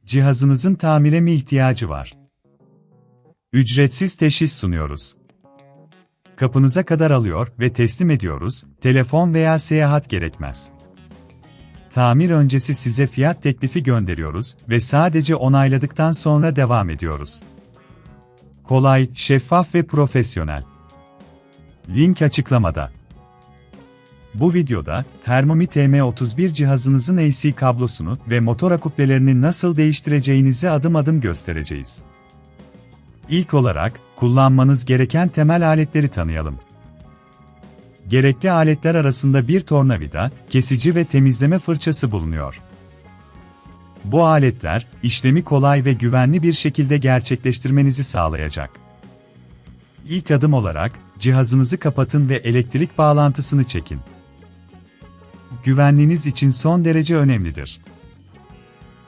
Cihazınızın tamire mi ihtiyacı var? Ücretsiz teşhis sunuyoruz. Kapınıza kadar alıyor ve teslim ediyoruz, telefon veya seyahat gerekmez. Tamir öncesi size fiyat teklifi gönderiyoruz ve sadece onayladıktan sonra devam ediyoruz. Kolay, şeffaf ve profesyonel. Link açıklamada. Bu videoda, Thermomix TM31 cihazınızın AC kablosunu ve motor akuplelerini nasıl değiştireceğinizi adım adım göstereceğiz. İlk olarak, kullanmanız gereken temel aletleri tanıyalım. Gerekli aletler arasında bir tornavida, kesici ve temizleme fırçası bulunuyor. Bu aletler, işlemi kolay ve güvenli bir şekilde gerçekleştirmenizi sağlayacak. İlk adım olarak, cihazınızı kapatın ve elektrik bağlantısını çekin. Güvenliğiniz için son derece önemlidir.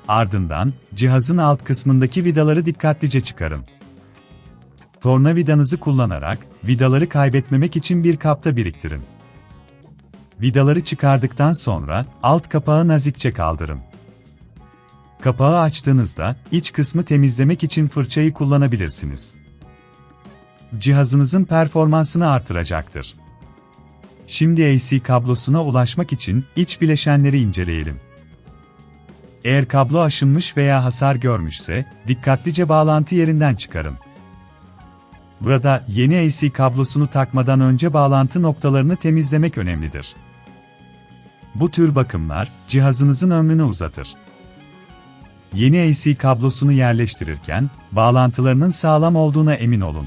Ardından, cihazın alt kısmındaki vidaları dikkatlice çıkarın. Tornavidanızı kullanarak, vidaları kaybetmemek için bir kapta biriktirin. Vidaları çıkardıktan sonra, alt kapağı nazikçe kaldırın. Kapağı açtığınızda, iç kısmı temizlemek için fırçayı kullanabilirsiniz. Cihazınızın performansını artıracaktır. Şimdi AC kablosuna ulaşmak için iç bileşenleri inceleyelim. Eğer kablo aşınmış veya hasar görmüşse, dikkatlice bağlantı yerinden çıkarın. Burada yeni AC kablosunu takmadan önce bağlantı noktalarını temizlemek önemlidir. Bu tür bakımlar, cihazınızın ömrünü uzatır. Yeni AC kablosunu yerleştirirken, bağlantılarının sağlam olduğuna emin olun.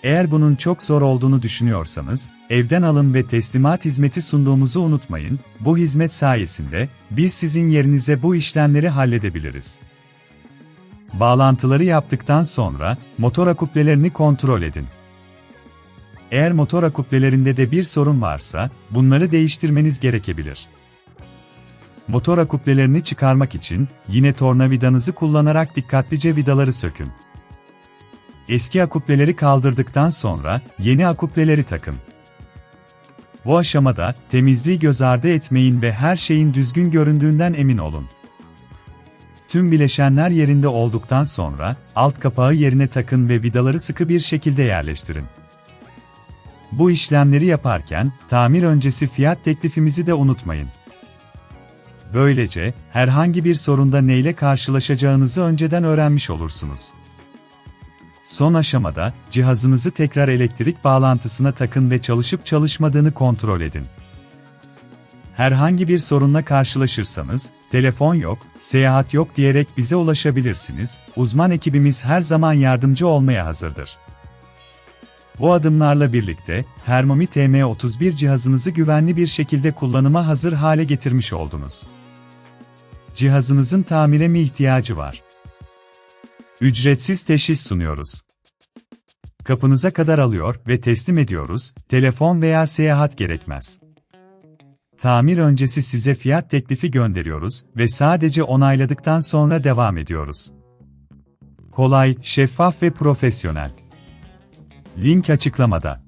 Eğer bunun çok zor olduğunu düşünüyorsanız, evden alın ve teslimat hizmeti sunduğumuzu unutmayın, bu hizmet sayesinde, biz sizin yerinize bu işlemleri halledebiliriz. Bağlantıları yaptıktan sonra, motor akuplelerini kontrol edin. Eğer motor akuplelerinde de bir sorun varsa, bunları değiştirmeniz gerekebilir. Motor akuplelerini çıkarmak için, yine tornavidanızı kullanarak dikkatlice vidaları sökün. Eski akupleleri kaldırdıktan sonra, yeni akupleleri takın. Bu aşamada, temizliği göz ardı etmeyin ve her şeyin düzgün göründüğünden emin olun. Tüm bileşenler yerinde olduktan sonra, alt kapağı yerine takın ve vidaları sıkı bir şekilde yerleştirin. Bu işlemleri yaparken, tamir öncesi fiyat teklifimizi de unutmayın. Böylece, herhangi bir sorunda neyle karşılaşacağınızı önceden öğrenmiş olursunuz. Son aşamada, cihazınızı tekrar elektrik bağlantısına takın ve çalışıp çalışmadığını kontrol edin. Herhangi bir sorunla karşılaşırsanız, telefon yok, seyahat yok diyerek bize ulaşabilirsiniz, uzman ekibimiz her zaman yardımcı olmaya hazırdır. Bu adımlarla birlikte, Thermomix TM31 cihazınızı güvenli bir şekilde kullanıma hazır hale getirmiş oldunuz. Cihazınızın tamire mi ihtiyacı var? Ücretsiz teşhis sunuyoruz. Kapınıza kadar alıyor ve teslim ediyoruz, telefon veya seyahat gerekmez. Tamir öncesi size fiyat teklifi gönderiyoruz ve sadece onayladıktan sonra devam ediyoruz. Kolay, şeffaf ve profesyonel. Link açıklamada.